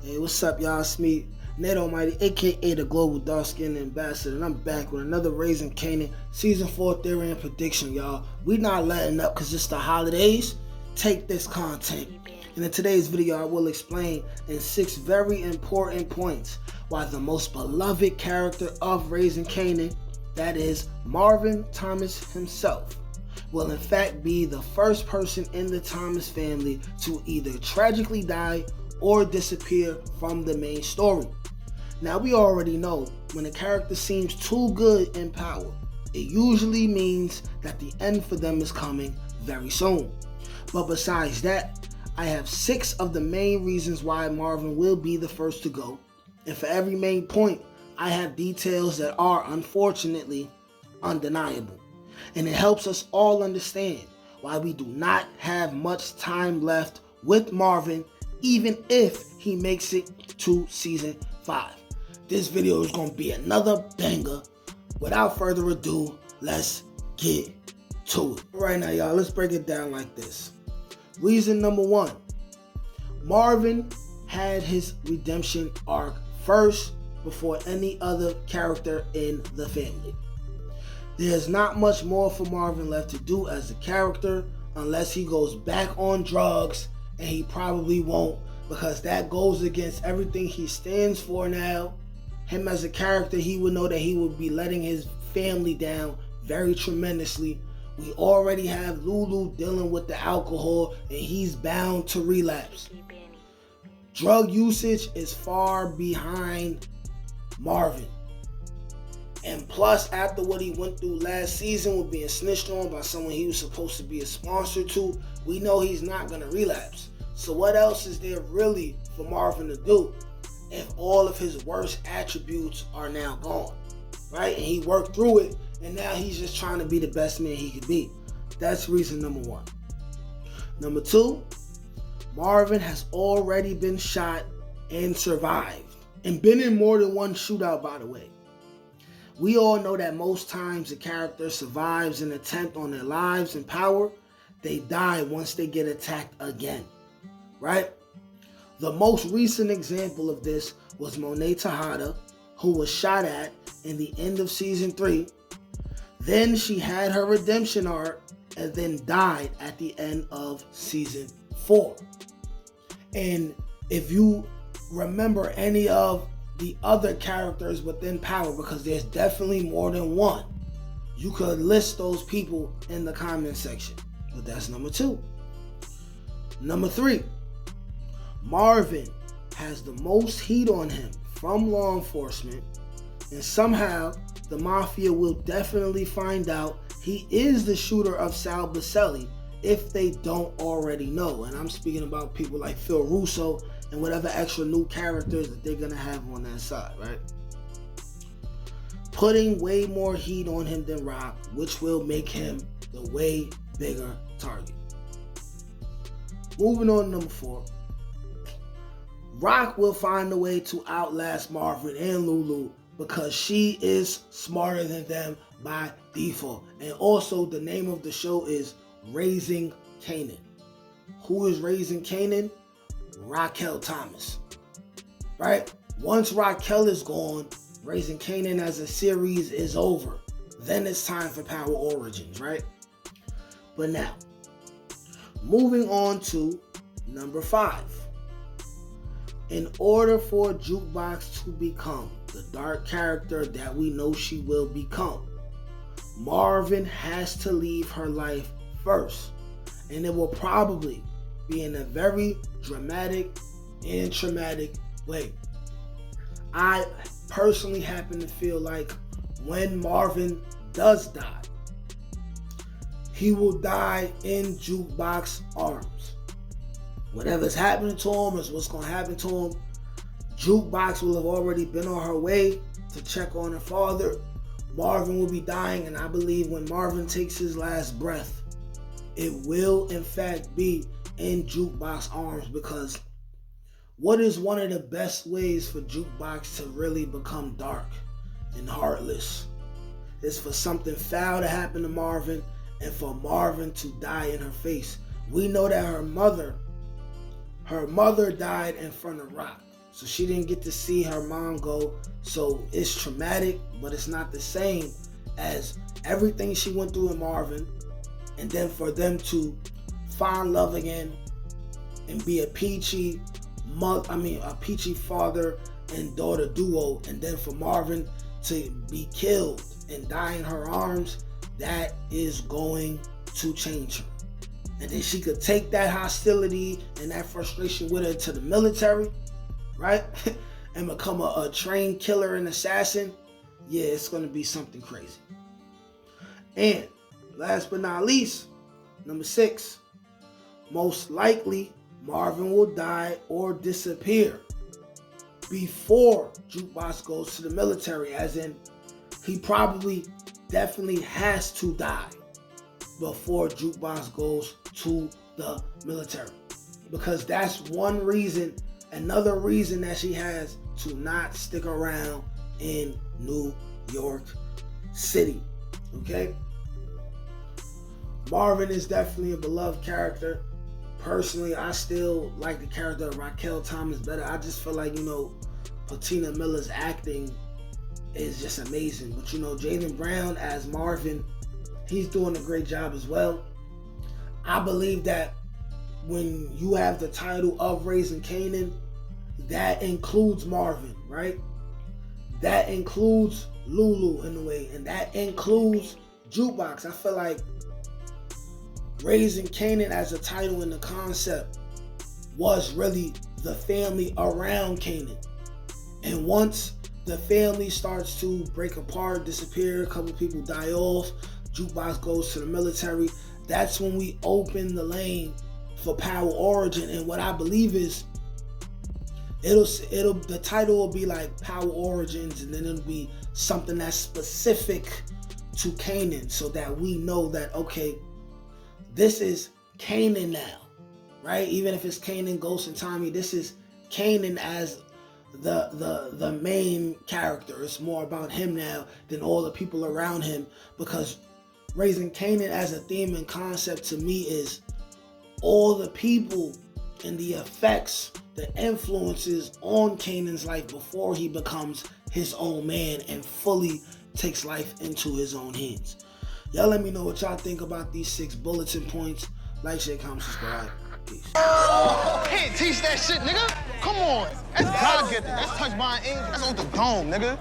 Hey, what's up, y'all? It's me, Nate Almighty, aka the Global Dark Skin Ambassador, and I'm back with another Raising Kanan Season 4 theory and prediction, y'all. We not letting up because it's the holidays. Take this content. And in today's video, I will explain in 6 very important points why the most beloved character of Raising Kanan, that is Marvin Thomas himself, will in fact be the first person in the Thomas family to either tragically die or disappear from the main story. Now, we already know when a character seems too good in power, it usually means that the end for them is coming very soon. But besides that, I have 6 of the main reasons why Marvin will be the first to go. And for every main point, I have details that are unfortunately undeniable. And it helps us all understand why we do not have much time left with Marvin, even if he makes it to season 5. This video is going to be another banger. Without further ado, let's get to it. Right now, y'all, let's break it down like this. Reason number 1, Marvin had his redemption arc first before any other character in the family. There's not much more for Marvin left to do as a character unless he goes back on drugs, and he probably won't, because that goes against everything he stands for now. Him as a character, he would know that he would be letting his family down very tremendously. We already have Lulu dealing with the alcohol, and he's bound to relapse. Drug usage is far behind Marvin. And plus, after what he went through last season with being snitched on by someone he was supposed to be a sponsor to, we know he's not going to relapse. So what else is there really for Marvin to do if all of his worst attributes are now gone, right? And he worked through it, and now he's just trying to be the best man he could be. That's reason number 1. Number 2, Marvin has already been shot and survived, and been in more than one shootout, by the way. We all know that most times a character survives an attempt on their lives and power, they die once they get attacked again, right? The most recent example of this was Monet Tejada, who was shot at in the end of season 3. Then she had her redemption arc and then died at the end of season 4. And if you remember any of the other characters within power, because there's definitely more than one, you could list those people in the comment section. But that's number 2. Number 3, Marvin has the most heat on him from law enforcement, and somehow the mafia will definitely find out he is the shooter of Sal Baselli if they don't already know. And I'm speaking about people like Phil Russo and whatever extra new characters that they're going to have on that side, right? Putting way more heat on him than Rock, which will make him the way bigger target. Moving on to number 4. Rock will find a way to outlast Marvin and Lulu because she is smarter than them by default. And also, the name of the show is Raising Kanan. Who is Raising Kanan? Raquel Thomas, right? Once Raquel is gone, Raising Kanan as a series is over. Then it's time for Power Origins, right? But now, moving on to number 5. In order for Jukebox to become the dark character that we know she will become, Marvin has to leave her life first. And it will probably be in a very dramatic and traumatic way. I personally happen to feel like when Marvin does die, he will die in Jukebox's arms. Whatever's happening to him is what's going to happen to him. Jukebox will have already been on her way to check on her father. Marvin will be dying, and I believe when Marvin takes his last breath, it will in fact be in Jukebox's arms, because what is one of the best ways for Jukebox to really become dark and heartless is for something foul to happen to Marvin and for Marvin to die in her face. We know that her mother died in front of Rock. So she didn't get to see her mom go. So it's traumatic, but it's not the same as everything she went through in Marvin. And then for them to find love again and be a peachy father and daughter duo, and then for Marvin to be killed and die in her arms, that is going to change her. And then she could take that hostility and that frustration with her to the military, right? And become a trained killer and assassin. Yeah, it's going to be something crazy. And last but not least, number 6, most likely Marvin will die or disappear before Jukebox goes to the military, as in he probably definitely has to die before Jukebox goes to the military, because that's another reason that she has to not stick around in New York City. Okay? Marvin is definitely a beloved character. Personally, I still like the character of Raquel Thomas better. I just feel like, Patina Miller's acting is just amazing. But, Jaylen Brown as Marvin, he's doing a great job as well. I believe that when you have the title of Raising Kanan, that includes Marvin, right? That includes Lulu in a way, and that includes Jukebox. I feel like Raising Kanan as a title and the concept was really the family around Kanan. And once the family starts to break apart, disappear, a couple people die off, Jukebox goes to the military, that's when we open the lane for Power Origin. And what I believe is the title will be like Power Origins, and then it'll be something that's specific to Kanan, so that we know that, okay, this is Kanan now, right? Even if it's Kanan, Ghost, and Tommy, this is Kanan as the main character. It's more about him now than all the people around him, because Raising Kanan as a theme and concept to me is all the people and the effects, the influences on Kanan's life before he becomes his own man and fully takes life into his own hands. Y'all let me know what y'all think about these 6 bulletin points. Like, share, comment, subscribe. Peace. Can't teach that shit, nigga. Come on. That's God-given. That's touched by an angel. That's on the dome, nigga.